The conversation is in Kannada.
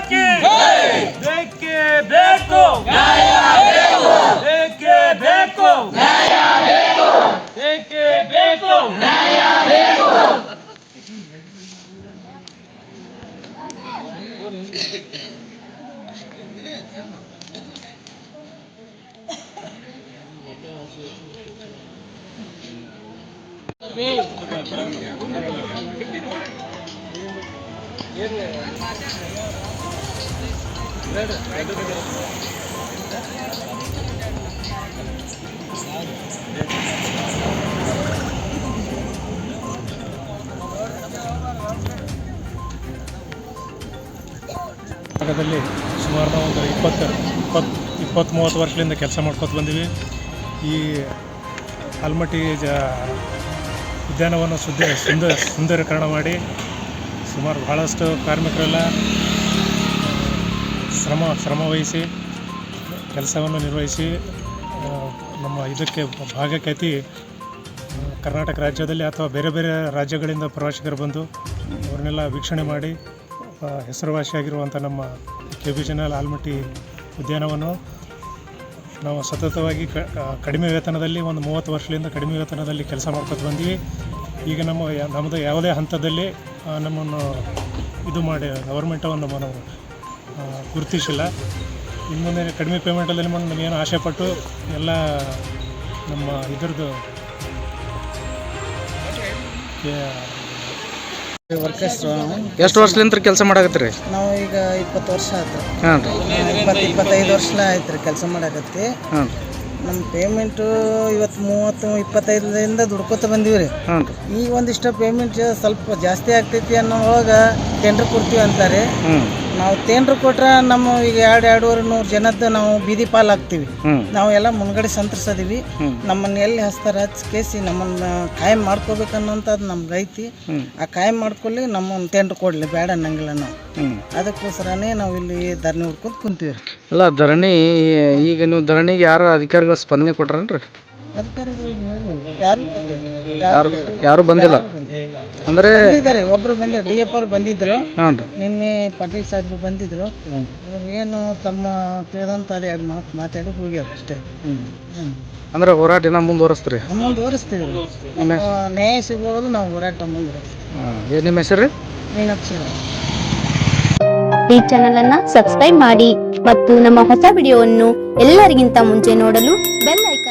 की बेके बेको बेके बेको बेके बेको ಭಾಗದಲ್ಲಿ ಸುಮಾರು ನಾವು ಒಂದು 20-30 ವರ್ಷದಿಂದ ಕೆಲಸ ಮಾಡ್ಕೊತ ಬಂದೀವಿ. ಈ ಆಲ್ಮಟ್ಟಿ ಉದ್ಯಾನವನ್ನು ಸುಂದರೀಕರಣ ಮಾಡಿ ಸುಮಾರು ಭಾಳಷ್ಟು ಕಾರ್ಮಿಕರೆಲ್ಲ ಶ್ರಮ ವಹಿಸಿ ಕೆಲಸವನ್ನು ನಿರ್ವಹಿಸಿ ನಮ್ಮ ಇದಕ್ಕೆ ಭಾಗಕ್ಕೆ ಅತಿ ಕರ್ನಾಟಕ ರಾಜ್ಯದಲ್ಲಿ ಅಥವಾ ಬೇರೆ ಬೇರೆ ರಾಜ್ಯಗಳಿಂದ ಪ್ರವಾಸಿಗರು ಬಂದು ಅವ್ರನ್ನೆಲ್ಲ ವೀಕ್ಷಣೆ ಮಾಡಿ ಹೆಸರುವಾಸಿಯಾಗಿರುವಂಥ ನಮ್ಮ KBJNL ಆಲ್ಮಟ್ಟಿ ಉದ್ಯಾನವನ್ನು ನಾವು ಸತತವಾಗಿ ಕಡಿಮೆ ವೇತನದಲ್ಲಿ ಒಂದು 30 ವರ್ಷದಿಂದ ಕಡಿಮೆ ವೇತನದಲ್ಲಿ ಕೆಲಸ ಮಾಡ್ಕೊತ ಬಂದೀವಿ. ಈಗ ನಮ್ಮದು ಯಾವುದೇ ಹಂತದಲ್ಲಿ ನಮ್ಮನ್ನು ಇದು ಮಾಡಿ ಗೌರ್ಮೆಂಟವನ್ನು ನಾವು ಗುರುತಿಸಿಲ್ಲ. ಇನ್ನು ಮುಂದೆ ಕಡಿಮೆ ಪೇಮೆಂಟಲ್ಲಿ ನಮಗೇನು ಆಸೆಪಟ್ಟು ಎಲ್ಲ ನಮ್ಮ ಇದ್ರದ್ದು ಎಷ್ಟು ವರ್ಷಲಿಂದ ಕೆಲಸ ಮಾಡಕತ್ತೀರಿ? ನಾವು ಈಗ 20 ವರ್ಷ ಆಯ್ತು. ಹಾಂ ರೀ. 25 ವರ್ಷ ಆಯ್ತು ರೀ ಕೆಲಸ ಮಾಡಕತ್ತಿ. ಹಾಂ. ನಮ್ಮ ಪೇಮೆಂಟು ಇವತ್ತು 30-25ರಿಂದ ದುಡ್ಕೋತ ಬಂದೀವಿ ರೀ. ಹಾಂ ರೀ. ಈಗ ಒಂದಿಷ್ಟು ಪೇಮೆಂಟ್ ಸ್ವಲ್ಪ ಜಾಸ್ತಿ ಆಗ್ತೈತಿ ಅನ್ನೋವಾಗ ಟೆಂಡ್ರ್ ಕೊಡ್ತೀವಿ ಅಂತಾರೆ. ನಾವು ಟೆಂಡ್ರ್ ಕೊಟ್ರೆ ನಮ್ಮ ಈಗ 200-250 ಜನದ್ದು ನಾವು ಬೀದಿ ಪಾಲ್ ಆಗ್ತೀವಿ. ನಾವು ಎಲ್ಲ ಮುನ್ಗಡೆ ಸಂತರಿಸದೀವಿ. ನಮ್ಮನ್ನು ಎಲ್ಲಿ ಹಚ್ತಾರೆ ಹಚ್ಕೇಸಿ ನಮ್ಮನ್ನು ಕಾಯಂ ಮಾಡ್ಕೋಬೇಕನ್ನೋಂಥದ್ದು ನಮ್ಗೆ ಐತಿ. ಆ ಕಾಯಂ ಮಾಡ್ಕೊಳ್ಳಿ ನಮ್ಮನ್ನು ಟೆಂಡ್ರ್ ಕೊಡಲಿ ಬೇಡ ಅನ್ನಂಗಿಲ್ಲ ನಾವು. ಅದಕ್ಕೋಸ್ಕರನೇ ನಾವು ಇಲ್ಲಿ ಧರಣಿ ಹುಡ್ಕೊಂಡು ಕುಂತೀವಿ. ಅಲ್ಲ ಧರಣಿ ಈಗ ನೀವು ಧರಣಿಗೆ ಯಾರು ಅಧಿಕಾರಿಗಳು ಸ್ಪಂದನೆ ಕೊಟ್ರೇನ್ರಿ? ಯಾರು ಬಂದಿಲ್ಲ ಅಂದ್ರೆ ಬಂದಿದ್ದಾರೆ. ಒಬ್ರು ಬಂದಿದ್ರು, DF ಅವ್ರು ಬಂದಿದ್ರು. ಹಾಂ ರೀ. ನಿನ್ನೆ ಪಾಟೀಲ್ ಸಾಹೇಬ್ರು ಬಂದಿದ್ರು. ಏನು ತಮ್ಮ ತಿಳಿದಂತ ಮಾತಾಡಿ ಹೋಗ್ಯಾರ ಅಷ್ಟೇ. ಅಂದ್ರೆ ಹೋರಾಟ ಏನೋ ಮುಂದುವರಿಸ್ತೀರಿ? ಮುಂದುವರಿಸ್ತೀವಿ. ನ್ಯಾಯ ಸಿಗೋದು ನಾವು ಹೋರಾಟ ಮುಂದುವರಿಸ್ತೀವಿ. ನಿಮ್ಮ ಹೆಸರು ರೀ? ಮೀನಾಕ್ಷಿ. ಈ ಚಾನೆಲ್ ಅನ್ನ ಸಬ್ಸ್ಕ್ರೈಬ್ ಮಾಡಿ ಮತ್ತು ನಮ್ಮ ಹೊಸ ವಿಡಿಯೋವನ್ನು ಎಲ್ಲರಿಗಿಂತ ಮುಂಚೆ ನೋಡಲು ಬೆಲ್ ಐಕಾನ್